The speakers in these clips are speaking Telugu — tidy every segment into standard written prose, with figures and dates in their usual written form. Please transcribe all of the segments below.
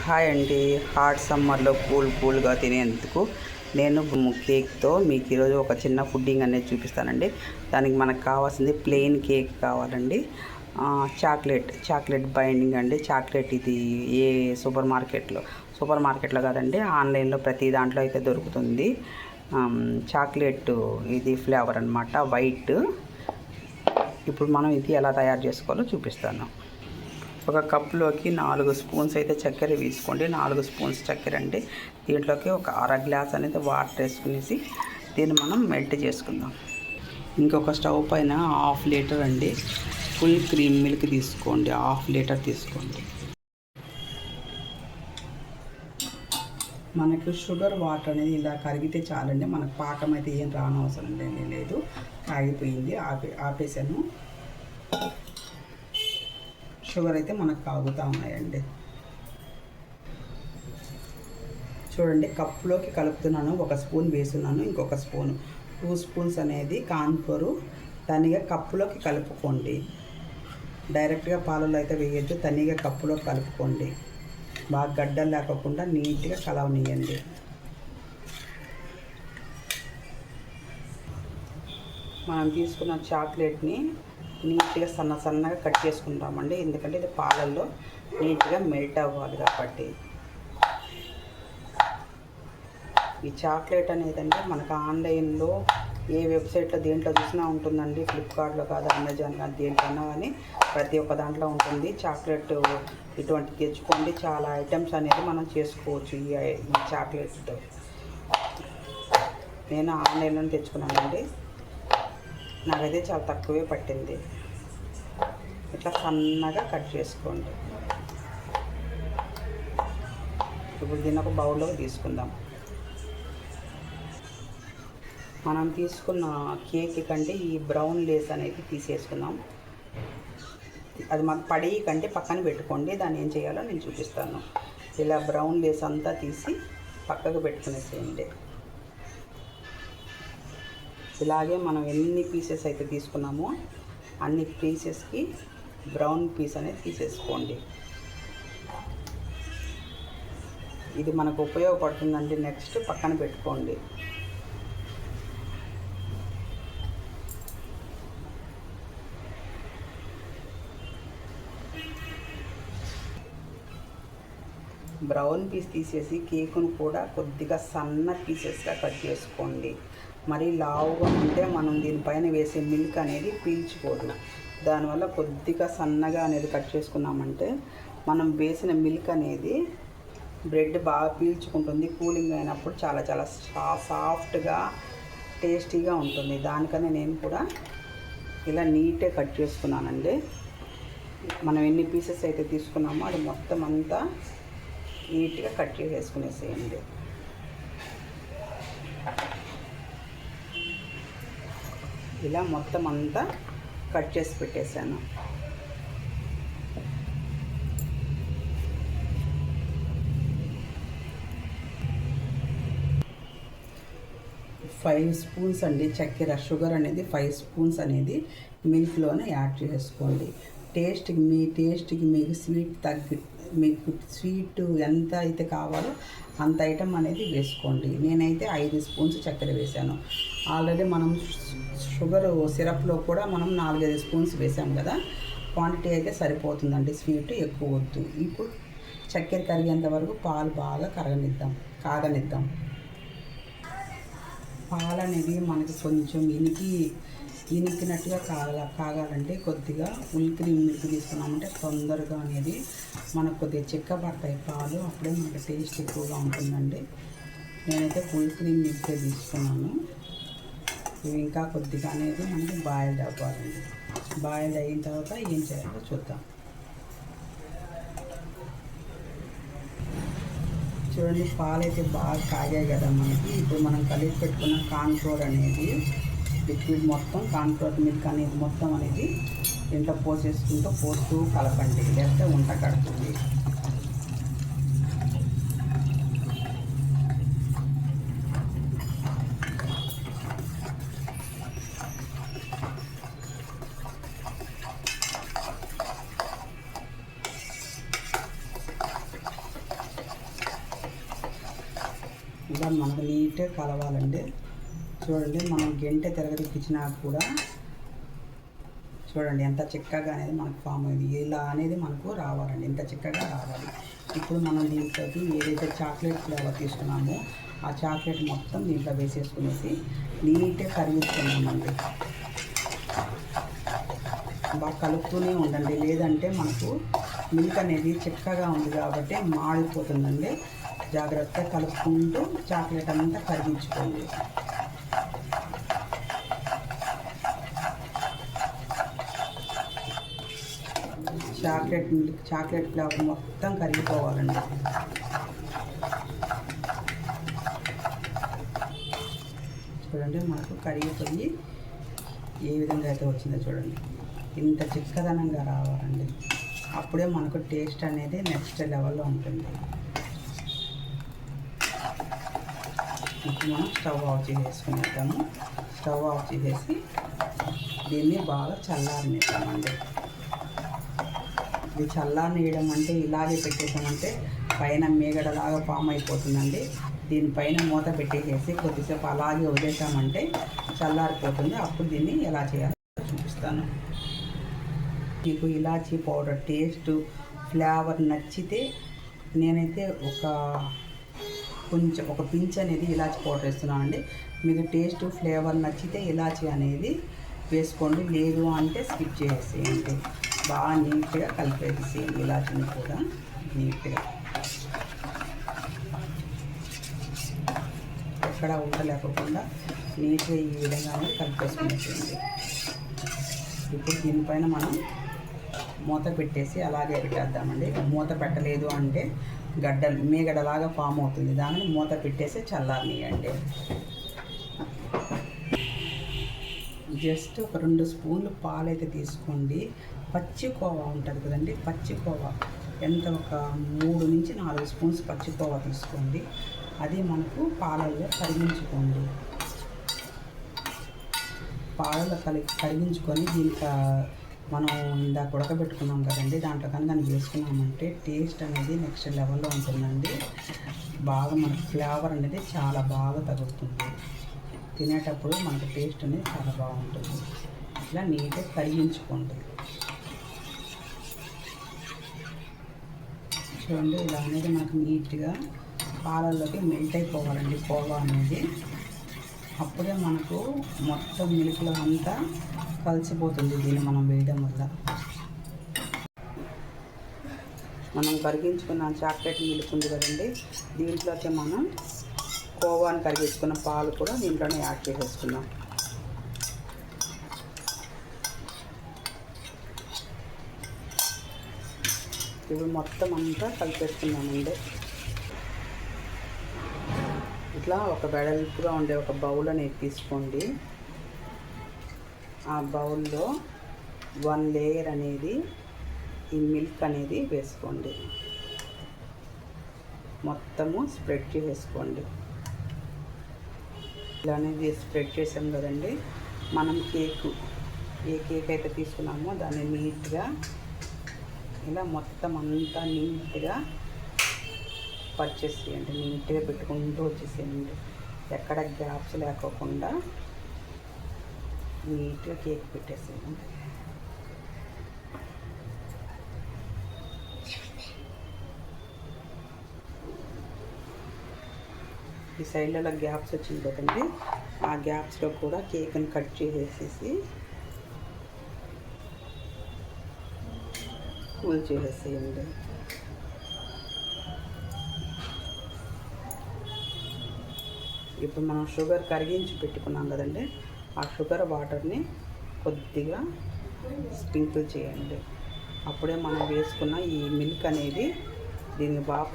హాయ్ అండి. హాట్ సమ్మర్లో కూల్గా తినేందుకు నేను కేక్తో మీకు ఈరోజు ఒక చిన్న ఫుడ్డింగ్ అనేది చూపిస్తానండి. దానికి మనకు కావాల్సింది ప్లెయిన్ కేక్ కావాలండి. చాక్లెట్ బైండింగ్ అండి. చాక్లెట్ ఇది ఏ సూపర్ మార్కెట్లో కాదండి, ఆన్లైన్లో ప్రతి దాంట్లో అయితే దొరుకుతుంది. చాక్లెట్ ఇది ఫ్లేవర్ అనమాట, వైట్. ఇప్పుడు మనం ఇది ఎలా తయారు చేసుకోవాలో చూపిస్తాను. ఒక కప్లోకి 4 స్పూన్స్ అయితే చక్కెర వేసుకోండి. 4 స్పూన్స్ చక్కెర అండి. దీంట్లోకి ఒక అర గ్లాస్ అనేది వాటర్ వేసుకునేసి దీన్ని మనం మెల్ట్ చేసుకుందాం. ఇంకొక స్టవ్ పైన 1/2 లీటర్ అండి ఫుల్ క్రీమ్ మిల్క్ తీసుకోండి. 1/2 లీటర్ తీసుకోండి. మనకు షుగర్ వాటర్ అనేది ఇలా కరిగితే చాలండి. మనకు పాకం అయితే ఏం రానవసరం లేదు. కాగిపోయింది, ఆపేసాను. షుగర్ అయితే మనకు కాగుతూ ఉన్నాయండి. చూడండి, కప్పులోకి కలుపుతున్నాను. 1 స్పూన్ వేస్తున్నాను, ఇంకొక స్పూన్ 2 స్పూన్స్ అనేది కార్న్ఫ్లోర్. తనిగా కప్పులోకి కలుపుకోండి. డైరెక్ట్గా పాలలో అయితే వేయద్దు, తనిగా కప్పులోకి కలుపుకోండి. బాగా గడ్డలు లేకుండా నీట్గా కలవనియండి. మనం తీసుకున్న చాక్లెట్ని నీట్గా సన్నగా కట్ చేసుకుంటామండి. ఎందుకంటే ఇది పాలల్లో నీట్గా మెల్ట్ అవ్వాలి కాబట్టి. ఈ చాక్లెట్ అనేదండి మనకు ఆన్లైన్లో ఏ వెబ్సైట్లో దేంట్లో చూసినా ఉంటుందండి. ఫ్లిప్కార్ట్లో కాదు, అమెజాన్ కాదు, దేంట్లోనా కానీ ప్రతి ఒక్క దాంట్లో ఉంటుంది. చాక్లెట్ ఇటువంటి తెచ్చుకోండి. చాలా ఐటమ్స్ అనేది మనం చేసుకోవచ్చు ఈ చాక్లెట్తో. నేను ఆన్లైన్లో తెచ్చుకున్నానండి. నాకైతే చాలా తక్కువే పట్టింది. ఇట్లా సన్నగా కట్ చేసుకోండి. ఇప్పుడు దీన్ని ఒక బౌల్లోకి తీసుకుందాం. మనం తీసుకున్న కేక్ కంటే ఈ బ్రౌన్ లేస్ అనేది తీసేసుకుందాం. అది మాకు పడి కంటే పక్కన పెట్టుకోండి. దాన్ని ఏం చేయాలో నేను చూపిస్తాను. ఇలా బ్రౌన్ లేస్ అంతా తీసి పక్కకు పెట్టుకునేసేయండి. ఇలాగే మనం ఎన్ని పీసెస్ అయితే తీసుకున్నామో అన్ని పీసెస్కి బ్రౌన్ పీస్ అనేది తీసేసుకోండి. ఇది మనకు ఉపయోగపడుతుందండి. నెక్స్ట్ పక్కన పెట్టుకోండి. బ్రౌన్ పీస్ తీసేసి కేకును కూడా కొద్దిగా సన్న పీసెస్గా కట్ చేసుకోండి. మరి లావుగా ఉంటే మనం దీనిపైన వేసే మిల్క్ అనేది పీల్చుకోదు. దానివల్ల కొద్దిగా సన్నగా అనేది కట్ చేసుకున్నామంటే మనం వేసిన మిల్క్ అనేది బ్రెడ్ బాగా పీల్చుకుంటుంది. కూలింగ్ అయినప్పుడు చాలా సాఫ్ట్గా టేస్టీగా ఉంటుంది. దానికనే నేను కూడా ఇలా నీట్గా కట్ చేసుకున్నానండి. మనం ఎన్ని పీసెస్ అయితే తీసుకున్నామో అది మొత్తం అంతా నీట్గా కట్ చేసేసుకునేసేయండి. ఇలా మొత్తం అంతా కట్ చేసి పెట్టేశాను. ఫైవ్ స్పూన్స్ అండి చక్కెర. షుగర్ అనేది 5 స్పూన్స్ అనేది మిల్క్లోనే యాడ్ చేసుకోండి. మీ టేస్ట్కి మీకు స్వీట్ ఎంత అయితే కావాలో అంత ఐటమ్ అనేది వేసుకోండి. నేనైతే 5 స్పూన్స్ చక్కెర వేసాను. ఆల్రెడీ మనం షుగర్ సిరప్లో కూడా మనం 4-5 స్పూన్స్ వేసాం కదా. క్వాంటిటీ అయితే సరిపోతుందండి, స్వీట్ ఎక్కువ వద్దు. ఇప్పుడు చక్కెర కరిగేంత వరకు పాలు బాగా కాగనిద్దాం. పాలు అనేది మనకి కొంచెం ఇనికినట్టుగా కాగాలంటే కొద్దిగా ఫుల్ క్రీమ్ మిల్క్ తీసుకున్నామంటే తొందరగా అనేది మనకు కొద్దిగా చిక్కబడతాయి పాలు. అప్పుడే మనకి టేస్ట్ ఎక్కువగా ఉంటుందండి. నేనైతే ఫుల్ క్రీమ్ మిల్కే తీసుకున్నాను. ఇవి ఇంకా కొద్దిగా అనేది మనకి బాయిల్డ్ అవ్వాలండి. బాయిల్డ్ అయిన తర్వాత ఏం చేయాలో చూద్దాం. చూడండి, పాలు అయితే బాగా కాగాయి కదా మనకి. ఇప్పుడు మనం కలిపి పెట్టుకున్న కార్న్ఫ్లోర్ అనేది లిక్విడ్ మొత్తం, కార్న్ఫ్లోర్ మిల్క్ అనేది మొత్తం అనేది ఇంట్లో పోస్తూ కలపండి, లేకపోతే ఉంట కడుతుంది. ఇలా మనకు నీట్గా కలవాలండి. చూడండి, మనం గంటె తిరగతిప్పించినా కూడా చూడండి ఎంత చిక్కగా అనేది మనకు ఫామ్ అయింది. ఇలా అనేది మనకు రావాలండి, ఇంత చిక్కగా రావాలి. ఇప్పుడు మనం దీంట్లోకి ఏదైతే చాక్లెట్ ఫ్లేవర్ తీసుకున్నామో ఆ చాక్లెట్ మొత్తం దీంట్లో వేసేసుకునేసి నీట్గా కరిగించుకున్నామండి. బాగా కలుపుతూనే ఉండండి, లేదంటే మనకు మిల్క్ అనేది చిక్కగా ఉంది కాబట్టి మాడిపోతుందండి. జాగ్రత్తగా కలుపుకుంటూ చాక్లెట్ అంతా కరిగించుకోండి. చాక్లెట్ ఫ్లేవర్ మొత్తం కరిగిపోవాలండి. చూడండి, మనకు కరిగిపోయి ఏ విధంగా అయితే వచ్చిందో చూడండి, ఇంత చిక్కదనంగా రావాలండి. అప్పుడే మనకు టేస్ట్ అనేది నెక్స్ట్ లెవెల్లో ఉంటుంది. ఇప్పుడు మనం స్టవ్ ఆఫ్ చేసేసుకునేద్దాము. స్టవ్ ఆఫ్ చేసేసి దీన్ని బాగా చల్లారనిద్దామండి. ఇది చల్లారనియడం అంటే ఇలాగే పెట్టేసామంటే పైన మేగడలాగా ఫామ్ అయిపోతుందండి. దీనిపైన మూత పెట్టేసేసి కొద్దిసేపు అలాగే వదిలేసామంటే చల్లారిపోతుంది. అప్పుడు దీన్ని ఎలా చేయాలో చూపిస్తాను. మీకు ఇలాచీ పౌడర్ టేస్ట్ ఫ్లేవర్ నచ్చితే నేనైతే ఒక పించ్ అనేది ఇలాచీ పౌడర్ వేస్తున్నాను అండి. మీకు టేస్ట్ ఫ్లేవర్ నచ్చితే ఇలాచీ అనేది వేసుకోండి, లేదు అంటే స్కిప్ చేసేయండి. బాగా నీట్గా కలిపేసేయండి ఇలాచీని కూడా నీట్గా, ఎక్కడ ఉండలేకుండా నీట్గా ఈ విధంగా కలిపేసుకునేసేయండి. ఇప్పుడు దీనిపైన మనం మూత పెట్టేసి అలాగే పెట్టేద్దామండి. మూత పెట్టలేదు అంటే మేగడలాగా ఫామ్ అవుతుంది. దాన్ని మూత పెట్టేసి చల్లారనియండి. జస్ట్ ఒక 2 స్పూన్లు పాలు అయితే తీసుకోండి. పచ్చి కోవా ఉంటుంది కదండి, పచ్చి కోవా ఒక 3 నుంచి 4 స్పూన్స్ పచ్చి కోవా తీసుకోండి. అది మనకు పాలల్లో కరిగించుకోండి. పాలలో కరిగించుకొని దీనికి మనం ఇందాక ఉడకబెట్టుకున్నాం కదండి, దాంట్లో కనుక వేసుకున్నామంటే టేస్ట్ అనేది నెక్స్ట్ లెవెల్లో ఉంటుందండి. బాగా మనకు ఫ్లేవర్ అనేది చాలా బాగా తగులుతుంది. తినేటప్పుడు మనకు టేస్ట్ అనేది చాలా బాగుంటుంది. ఇలా నీట్గా కరిగించుకోండి. చూడండి, ఇలా అనేది మనకు నీట్గా పాలల్లోకి మెల్ట్ అయిపోవాలండి కోవా అనేది. అప్పుడే మనకు మొత్తం మిల్క్లో అంతా కలిసిపోతుంది. దీన్ని మనం వేయడం వల్ల మనం కరిగించుకున్న చాక్లెట్ మిల్క్ ఉంది కదండి, దీంట్లోకి మనం కోవాని కరిగించుకున్న పాలు కూడా దీంట్లోనే యాడ్ చేసేసుకున్నాం. ఇవి మొత్తం అంతా కలిపేసుకున్నామండి. ఇట్లా ఒక వెడల్పుగా ఉండే ఒక బౌల్ అనేది తీసుకోండి. ఆ బౌల్లో 1 లేయర్ అనేది ఈ మిల్క్ అనేది వేసుకోండి. మొత్తము స్ప్రెడ్ చేసేసుకోండి. ఇలా అనేది స్ప్రెడ్ చేసాం కదండి. మనం ఏ కేక్ అయితే తీసుకున్నామో దాన్ని నీట్గా ఇలా మొత్తం అంతా నీట్గా పర్చేసేయండి. నీట్గా పెట్టుకుంటూ వచ్చేసేయండి. ఎక్కడ గ్యాప్స్ లేకోకుండా నీట్గా కేక్ పెట్టేసేయండి. ఈ సైడ్లలో గ్యాప్స్ వచ్చింది కదండి, ఆ గ్యాప్స్లో కూడా కేక్ని కట్ చేసేసి కూల్ చేసేసేయండి. ఇప్పుడు మనం షుగర్ కరిగించి పెట్టుకున్నాం కదండి, ఆ షుగర్ వాటర్ని కొద్దిగా స్ప్రింకిల్ చేయండి. అప్పుడే మనం వేసుకున్న ఈ మిల్క్ అనేది దీన్ని బాగా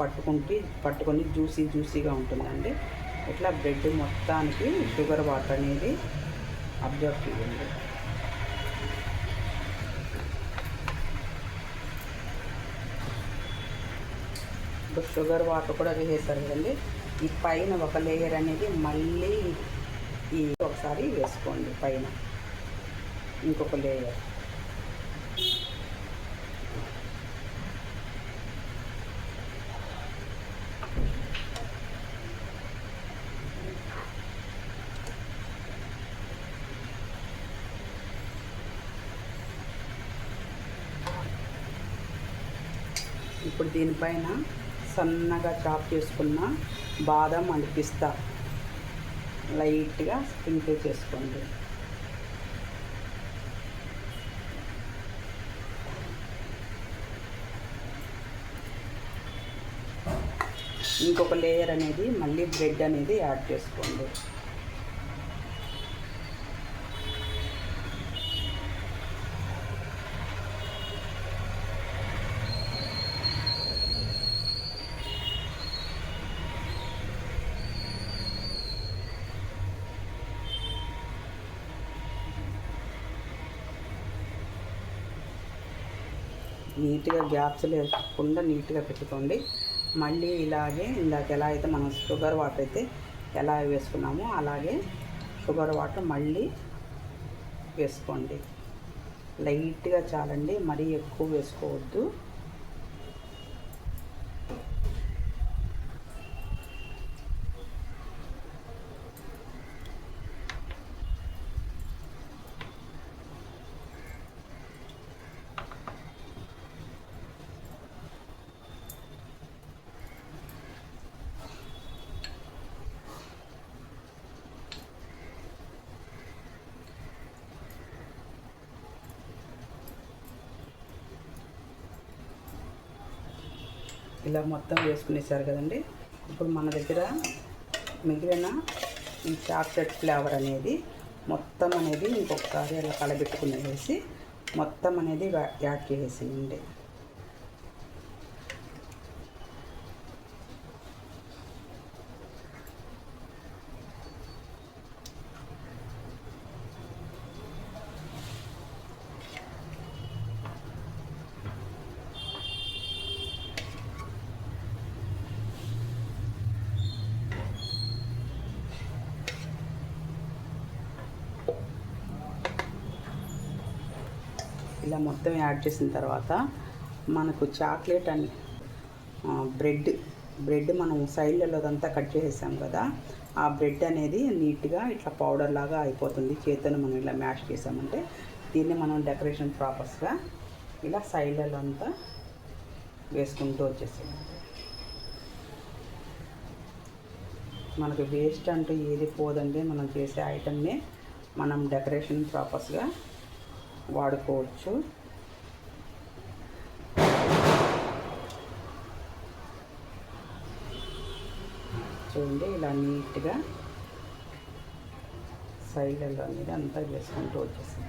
పట్టుకొని జ్యూసీగా ఉంటుందండి. ఇట్లా బ్రెడ్ మొత్తానికి షుగర్ వాటర్ అనేది అబ్జర్వ్ చేయండి. ఇప్పుడు షుగర్ వాటర్ కూడా వేసేసారు కదండి. ఈ పైన ఒక లేయర్ అనేది మళ్ళీ ఒకసారి వేసుకోండి. పైన ఇంకొక లేయర్. ఇప్పుడు దీనిపైన సన్నగా చాప్ చేసుకున్న బాదం అండ్ పిస్తా లైట్గా స్ప్రింకిల్ చేసుకోండి. ఇంకొక లేయర్ అనేది మళ్ళీ బ్రెడ్ అనేది యాడ్ చేసుకోండి. నీట్గా గ్యాప్స్ లేకుండా నీట్గా పెట్టుకోండి. మళ్ళీ ఇలాగే ఇందాక ఎలా అయితే మనం షుగర్ వాటర్ అయితే ఎలా వేసుకున్నామో అలాగే షుగర్ వాటర్ మళ్ళీ వేసుకోండి. లైట్గా చాలండి, మరీ ఎక్కువ వేసుకోవద్దు. ఇలా మొత్తం వేసుకునేసారు కదండి. ఇప్పుడు మన దగ్గర మిగిలిన ఈ చాక్లెట్ ఫ్లేవర్ అనేది మొత్తం అనేది ఇంకొకసారి అలా కలబెట్టుకునేసి మొత్తం అనేది యాడ్ చేసేయండి. ఇలా మొత్తం యాడ్ చేసిన తర్వాత మనకు చాక్లెట్ అండ్ బ్రెడ్ మనం సైడ్లలోదంతా కట్ చేసేసాం కదా, ఆ బ్రెడ్ అనేది నీట్గా ఇట్లా పౌడర్ లాగా అయిపోతుంది. చేతిని మనం ఇలా మ్యాష్ చేసామంటే దీన్ని మనం డెకరేషన్ ప్రాపర్స్గా ఇలా సైడ్లలో అంతా వేసుకుంటూ వచ్చేసాం. మనకు వేస్ట్ అంటూ ఏది పోదండి. మనం చేసే ఐటమ్ని మనం డెకరేషన్ ప్రాపర్స్గా వాడుకోవచ్చు. చూడండి ఇలా నీట్గా సైడ్లలో అనేది అంతా వేసుకుంటూ వచ్చేసింది.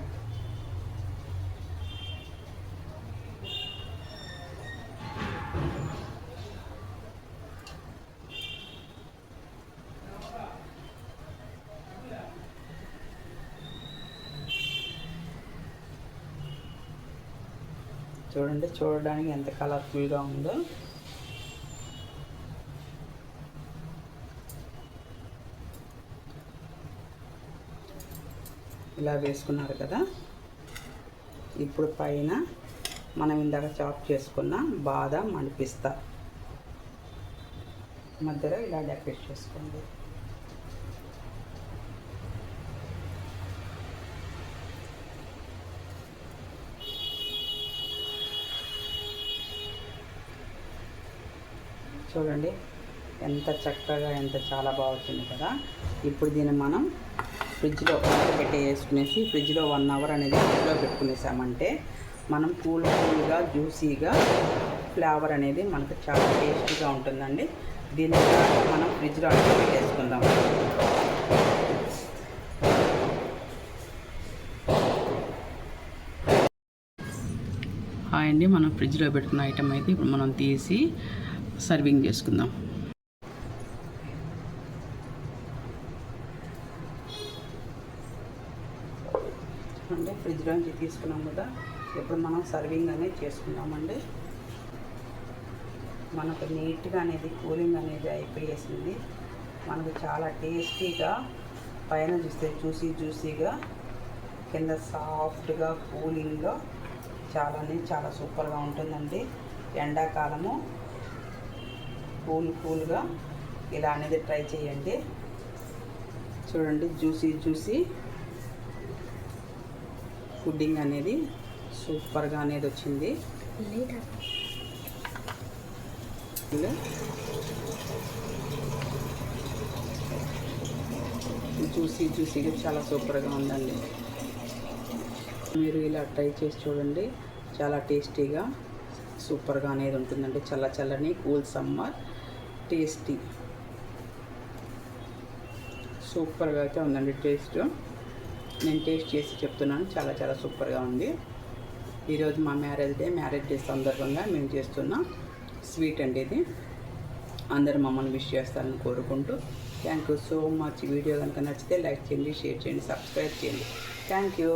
చూడండి, చూడడానికి ఎంత కలర్ఫుల్గా ఉందో. ఇలా వేసుకున్నారు కదా. ఇప్పుడు పైన మనం ఇందాక చాప్ చేసుకున్న బాదం అండ్ పిస్తా మధ్యలో ఇలా డెకరేట్ చేసుకోండి. చూడండి ఎంత చక్కగా చాలా బాగా వచ్చింది కదా. ఇప్పుడు దీన్ని మనం ఫ్రిడ్జ్లో పెట్టేసుకునేసి ఫ్రిడ్జ్లో 1 అవర్ అనేది ఫ్రిడ్జ్లో పెట్టుకునేసామంటే మనం కూల్గా జ్యూసీగా ఫ్లేవర్ అనేది మనకు చాలా టేస్టీగా ఉంటుందండి. దీన్ని మనం ఫ్రిడ్జ్లో అనేది పెట్టేసుకుందాం. అండి మనం ఫ్రిడ్జ్లో పెట్టుకున్న ఐటమ్ అయితే ఇప్పుడు మనం తీసి సర్వింగ్ చేసుకుందాం. అంటే ఫ్రిడ్జ్లో నుంచి తీసుకున్నాం కదా, ఇప్పుడు మనం సర్వింగ్ అనేది చేసుకుందామండి. మనకు నీట్గా అనేది కూలింగ్ అనేది అయిపోయేసింది. మనకు చాలా టేస్టీగా పైన చూస్తే జ్యూసీగా కింద సాఫ్ట్గా కూలింగ్గా చాలా సూపర్గా ఉంటుందండి. ఎండాకాలము కూల్గా ఇలా అనేది ట్రై చేయండి. చూడండి జ్యూసీ పుడ్డింగ్ అనేది సూపర్గా అనేది వచ్చింది. జ్యూసీగా చాలా సూపర్గా ఉందండి. మీరు ఇలా ట్రై చేసి చూడండి, చాలా టేస్టీగా సూపర్గా అనేది ఉంటుందండి. చల్లని కూల్ సమ్మర్ టేస్టీ సూపర్గా అయితే ఉందండి. నేను టేస్ట్ చేసి చెప్తున్నాను, చాలా సూపర్గా ఉంది. ఈరోజు మా మ్యారేజ్ డే సందర్భంగా మేము చేస్తున్న స్వీట్ అండి ఇది. అందరూ మమ్మల్ని విష్ చేస్తారని కోరుకుంటూ thank you so much. Video కనుక నచ్చితే లైక్ చేయండి, షేర్ చేయండి, సబ్స్క్రైబ్ చేయండి. Thank you.